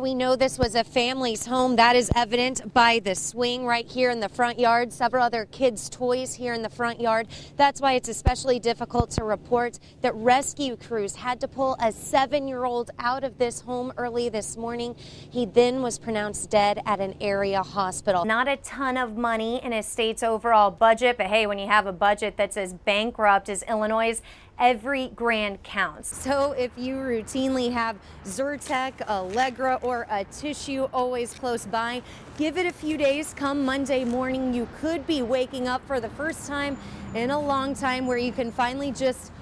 we know this was a family's home. That is evident by the swing right here in the front yard. Several other kids' toys here in the front yard. That's why it's especially difficult to report that rescue crews had to pull a 7-year-old out of this home early this morning. He then was pronounced dead at an area hospital. Not a ton of money in a state's overall budget, but hey, when you have a budget that's as bankrupt as Illinois', every grand counts. So if you routinely have Zyrtec, Allegra, or a tissue always close by, give it a few days. Come Monday morning, you could be waking up for the first time in a long time where you can finally just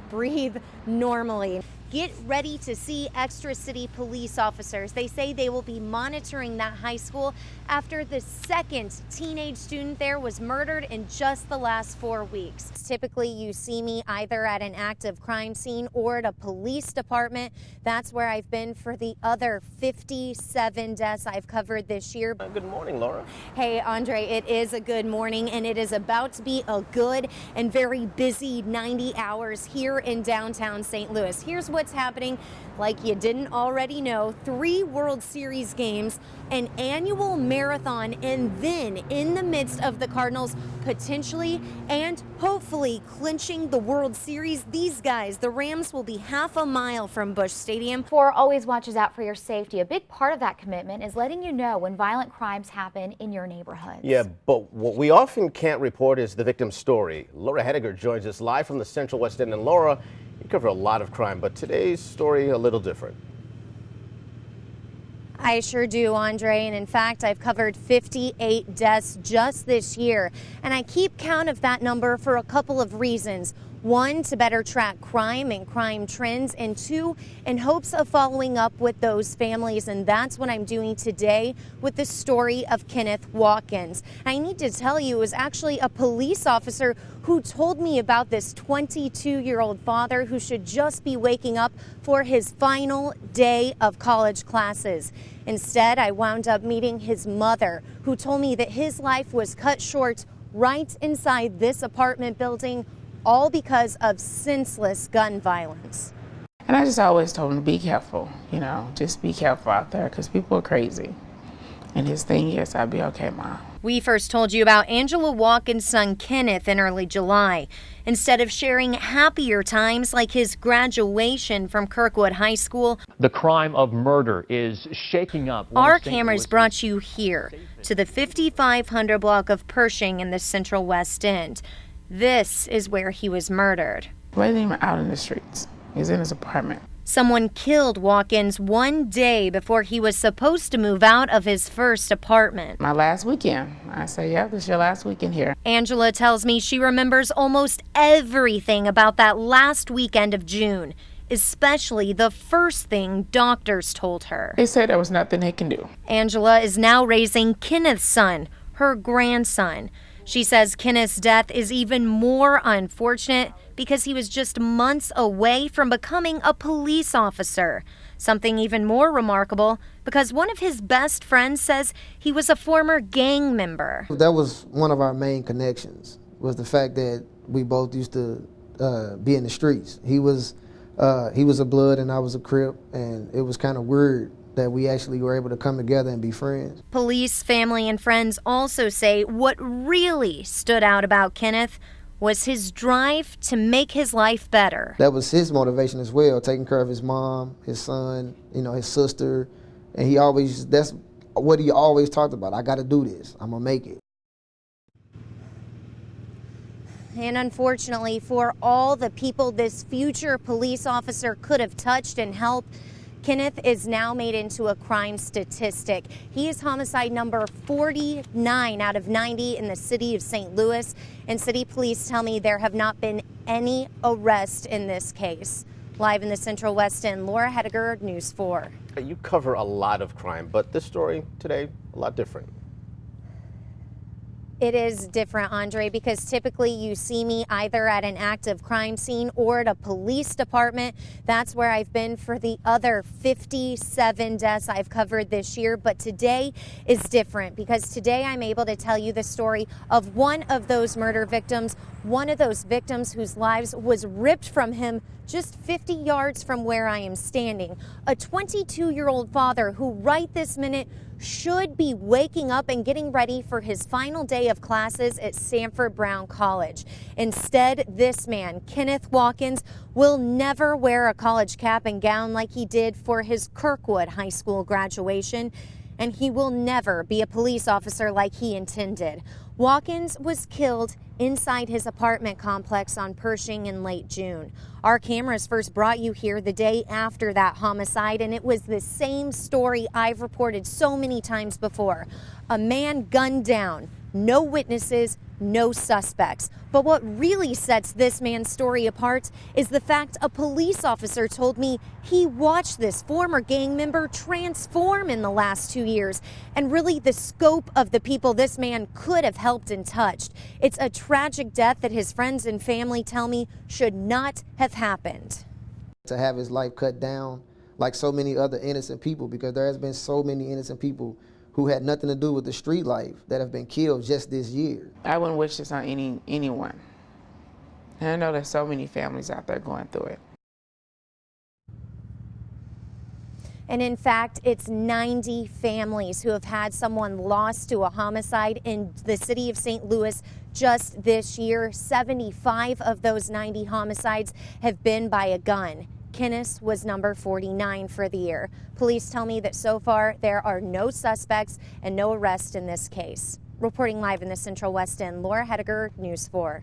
breathe normally. Get ready to see extra city police officers. They say they will be monitoring that high school after the second teenage student there was murdered in just the last 4 weeks. Typically, you see me either at an active crime scene or at a police department. That's where I've been for the other 57 deaths I've covered this year. Good morning, Laura. Hey, Andre, it is a good morning, and it is about to be a good and very busy 90 hours here in downtown St. Louis. Here's what's happening, like you didn't already know: 3 World Series games, an annual marathon, and then in the midst of the Cardinals potentially and hopefully clinching the World Series, these guys, the Rams, will be half a mile from Busch Stadium. Four always watches out for your safety. A big part of that commitment is letting you know when violent crimes happen in your neighborhood. Yeah, but what we often can't report is the victim's story. Laura Hettiger joins us live from the Central West End. And Laura, you cover a lot of crime, but today's story a little different. I sure do, Andre, and in fact, I've covered 58 deaths just this year, and I keep count of that number for a couple of reasons. 1, to better track crime and crime trends, and 2, in hopes of following up with those families, and that's what I'm doing today with the story of Kenneth Watkins. I need to tell you, it was actually a police officer who told me about this 22-year-old father who should just be waking up for his final day of college classes. Instead, I wound up meeting his mother, who told me that his life was cut short right inside this apartment building, all because of senseless gun violence. And I just always told him to be careful, just be careful out there because people are crazy. And his thing is, I'll be okay, Mom. We first told you about Angela Watkins' son Kenneth in early July. Instead of sharing happier times like his graduation from Kirkwood High School, the crime of murder is shaking up. Our cameras brought you here to the 5500 block of Pershing in the Central West End. This is where he was murdered. He wasn't even out in the streets. He was in his apartment. Someone killed Watkins one day before he was supposed to move out of his first apartment. My last weekend. I say, yeah, this is your last weekend here. Angela tells me she remembers almost everything about that last weekend of June, especially the first thing doctors told her. They said there was nothing they can do. Angela is now raising Kenneth's son, her grandson. She says Kenneth's death is even more unfortunate because he was just months away from becoming a police officer. Something even more remarkable because one of his best friends says he was a former gang member. That was one of our main connections, was the fact that we both used to be in the streets. He was a Blood and I was a Crip, and it was kind of weird that we actually were able to come together and be friends. Police, family, and friends also say what really stood out about Kenneth was his drive to make his life better. That was his motivation as well, taking care of his mom, his son, his sister, and that's what he always talked about. I gotta do this, I'm gonna make it. And unfortunately for all the people this future police officer could have touched and helped, Kenneth is now made into a crime statistic. He is homicide number 49 out of 90 in the city of St. Louis, and city police tell me there have not been any arrests in this case. Live in the Central West End, Laura Hettiger, News 4. You cover a lot of crime, but this story today, a lot different. It is different, Andre, because typically you see me either at an active crime scene or at a police department. That's where I've been for the other 57 deaths I've covered this year. But today is different because today I'm able to tell you the story of one of those murder victims one of those victims whose lives was ripped from him just 50 yards from where I am standing. A 22-year-old father who right this minute should be waking up and getting ready for his final day of classes at Sanford Brown College. Instead, this man, Kenneth Watkins, will never wear a college cap and gown like he did for his Kirkwood High School graduation, and he will never be a police officer like he intended. Watkins was killed inside his apartment complex on Pershing in late June. Our cameras first brought you here the day after that homicide, and it was the same story I've reported so many times before. A man gunned down, no witnesses, no suspects. But what really sets this man's story apart is the fact a police officer told me he watched this former gang member transform in the last 2 years, and really the scope of the people this man could have helped and touched. It's a tragic death that his friends and family tell me should not have happened. To have his life cut down like so many other innocent people, because there has been so many innocent people who had nothing to do with the street life that have been killed just this year. I wouldn't wish this on anyone. And I know there's so many families out there going through it. And in fact, it's 90 families who have had someone lost to a homicide in the city of St. Louis just this year. 75 of those 90 homicides have been by a gun. Kenneth was number 49 for the year. Police tell me that so far there are no suspects and no arrests in this case. Reporting live in the Central West End, Laura Hettiger, News 4.